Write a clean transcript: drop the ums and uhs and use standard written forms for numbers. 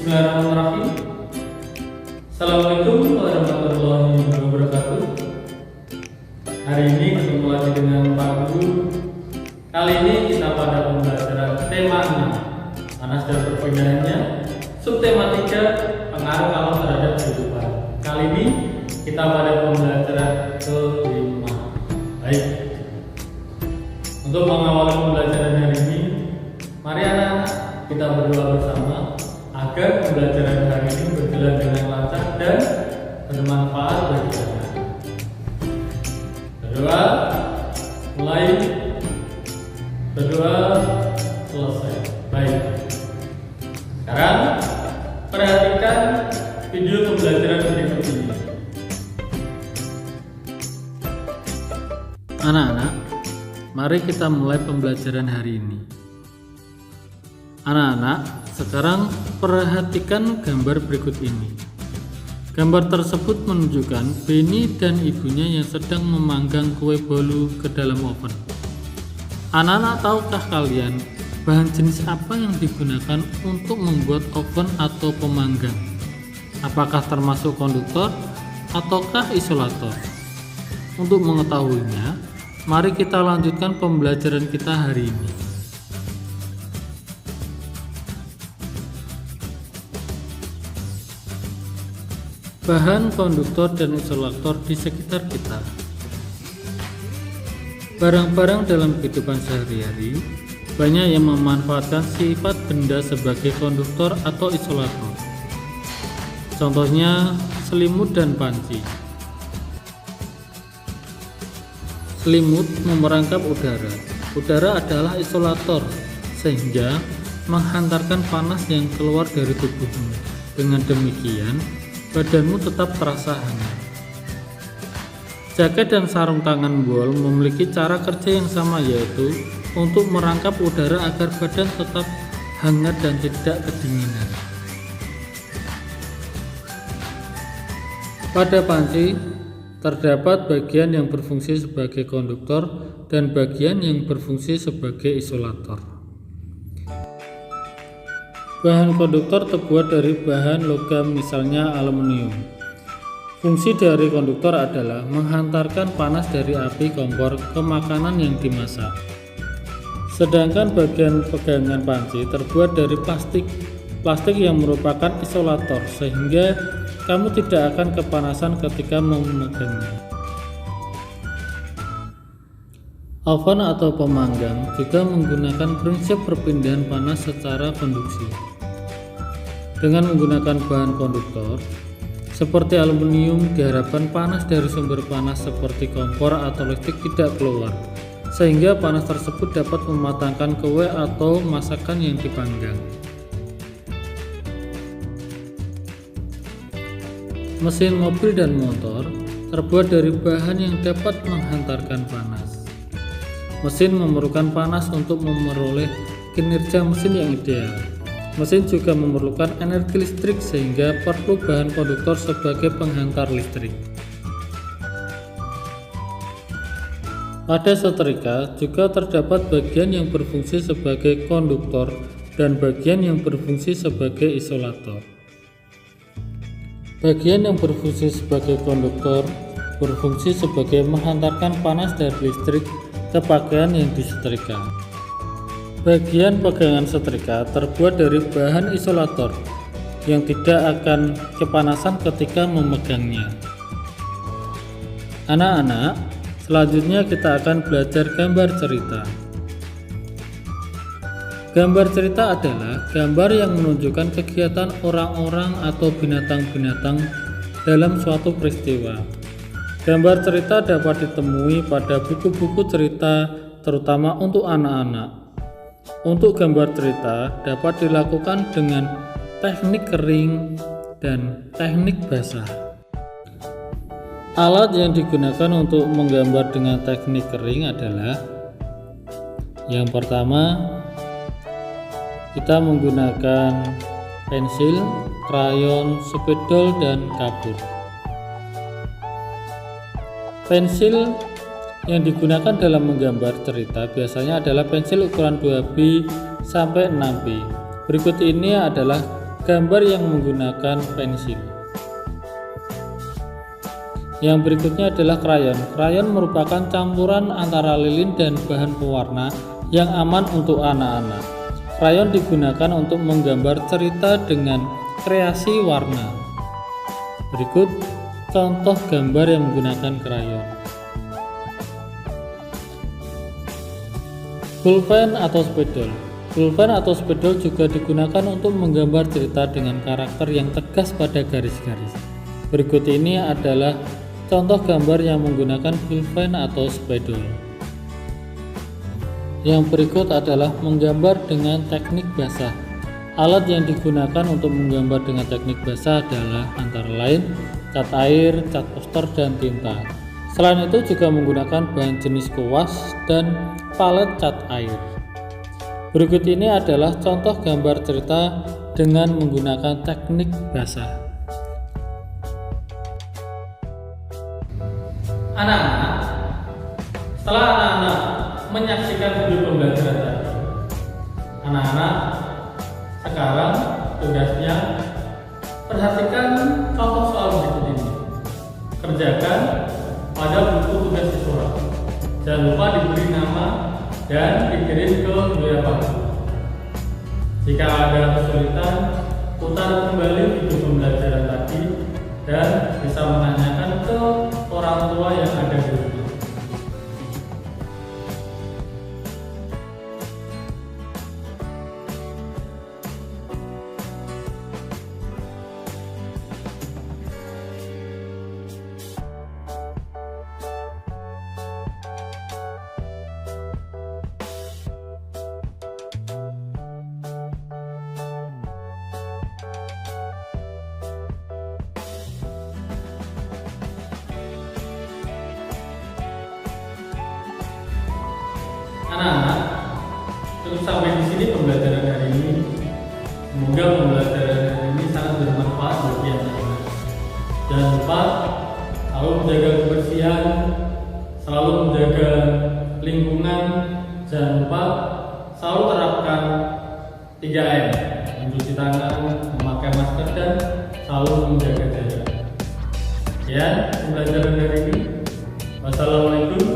Bismillahirrahmanirrahim. Assalamualaikum warahmatullahi wabarakatuh. Hari ini ketemu lagi dengan Pak Guru. Kali ini kita pada pembelajaran tema 6, panas dan perpindahannya. Subtema 3, pengaruh alam terhadap kehidupan. Kali ini kita pada pembelajaran ke-5. Baik. Untuk mengawali pembelajaran hari ini, mari anak-anak kita berdoa bersama agar pembelajaran hari ini berjalan dengan lancar dan bermanfaat bagi kita. Berdoa, mulai. Berdoa, selesai. Baik. Sekarang perhatikan video pembelajaran berikut ini. Anak-anak, mari kita mulai pembelajaran hari ini. Anak-anak, sekarang perhatikan gambar berikut ini. Gambar tersebut menunjukkan Benny dan ibunya yang sedang memanggang kue bolu ke dalam oven. Anak-anak, tahukah kalian bahan jenis apa yang digunakan untuk membuat oven atau pemanggang? Apakah termasuk konduktor ataukah isolator? Untuk mengetahuinya, mari kita lanjutkan pembelajaran kita hari ini. Bahan konduktor dan isolator di sekitar kita. Barang-barang dalam kehidupan sehari-hari banyak yang memanfaatkan sifat benda sebagai konduktor atau isolator. Contohnya selimut dan panci. Selimut memerangkap udara. Udara adalah isolator sehingga menghantarkan panas yang keluar dari tubuhmu. Dengan demikian, badanmu tetap terasa hangat. Jaket dan sarung tangan bol memiliki cara kerja yang sama, yaitu untuk merangkap udara agar badan tetap hangat dan tidak kedinginan. Pada panci terdapat bagian yang berfungsi sebagai konduktor dan bagian yang berfungsi sebagai isolator. Bahan konduktor terbuat dari bahan logam, misalnya aluminium. Fungsi dari konduktor adalah menghantarkan panas dari api kompor ke makanan yang dimasak. Sedangkan bagian pegangan panci terbuat dari plastik yang merupakan isolator, sehingga kamu tidak akan kepanasan ketika memegangnya. Oven atau pemanggang juga menggunakan prinsip perpindahan panas secara konduksi. Dengan menggunakan bahan konduktor seperti aluminium, diharapkan panas dari sumber panas seperti kompor atau listrik tidak keluar, sehingga panas tersebut dapat mematangkan kue atau masakan yang dipanggang. Mesin mobil dan motor terbuat dari bahan yang dapat menghantarkan panas. Mesin memerlukan panas untuk memperoleh kinerja mesin yang ideal. Mesin juga memerlukan energi listrik sehingga perlu bahan konduktor sebagai penghantar listrik. Pada setrika juga terdapat bagian yang berfungsi sebagai konduktor dan bagian yang berfungsi sebagai isolator. Bagian yang berfungsi sebagai konduktor berfungsi sebagai menghantarkan panas dari listrik ke pakaian yang disetrika. Bagian pegangan setrika terbuat dari bahan isolator yang tidak akan kepanasan ketika memegangnya. Anak-anak, selanjutnya kita akan belajar gambar cerita. Gambar cerita adalah gambar yang menunjukkan kegiatan orang-orang atau binatang-binatang dalam suatu peristiwa. Gambar cerita dapat ditemui pada buku-buku cerita, terutama untuk anak-anak. Untuk gambar cerita dapat dilakukan dengan teknik kering dan teknik basah. Alat yang digunakan untuk menggambar dengan teknik kering adalah: yang pertama, kita menggunakan pensil, krayon, spidol, dan kapur. Pensil yang digunakan dalam menggambar cerita biasanya adalah pensil ukuran 2B sampai 6B. Berikut ini adalah gambar yang menggunakan pensil. Yang berikutnya adalah krayon. Krayon merupakan campuran antara lilin dan bahan pewarna yang aman untuk anak-anak. Krayon digunakan untuk menggambar cerita dengan kreasi warna. Berikut contoh gambar yang menggunakan krayon. Pulpen atau spidol. Pulpen atau spidol juga digunakan untuk menggambar cerita dengan karakter yang tegas pada garis-garis. Berikut ini adalah contoh gambar yang menggunakan pulpen atau spidol. Yang berikut adalah menggambar dengan teknik basah. Alat yang digunakan untuk menggambar dengan teknik basah adalah antara lain cat air, cat poster, dan tinta. Selain itu juga menggunakan bahan jenis kuas dan palet cat air. Berikut ini adalah contoh gambar cerita dengan menggunakan teknik basah. Anak-anak, setelah anak-anak menyaksikan video pembelajaran tadi, anak-anak sekarang tugasnya perhatikan contoh soal berikut ini. Kerjakan pada buku tugas siswa. Jangan lupa diberi nama dan dikirim ke Buya Paku. Jika ada kesulitan, putar kembali video pembelajaran tadi dan bisa menanyakan ke orang tua yang ada di rumah. Anak-anak, cukup sampai di sini pembelajaran hari ini. Semoga pembelajaran hari ini sangat bermanfaat bagi anak-anak. Jangan lupa selalu menjaga kebersihan, selalu menjaga lingkungan. Jangan lupa selalu terapkan 3M, mencuci tangan, memakai masker, dan selalu menjaga jarak. Ya, pembelajaran hari ini. Wassalamualaikum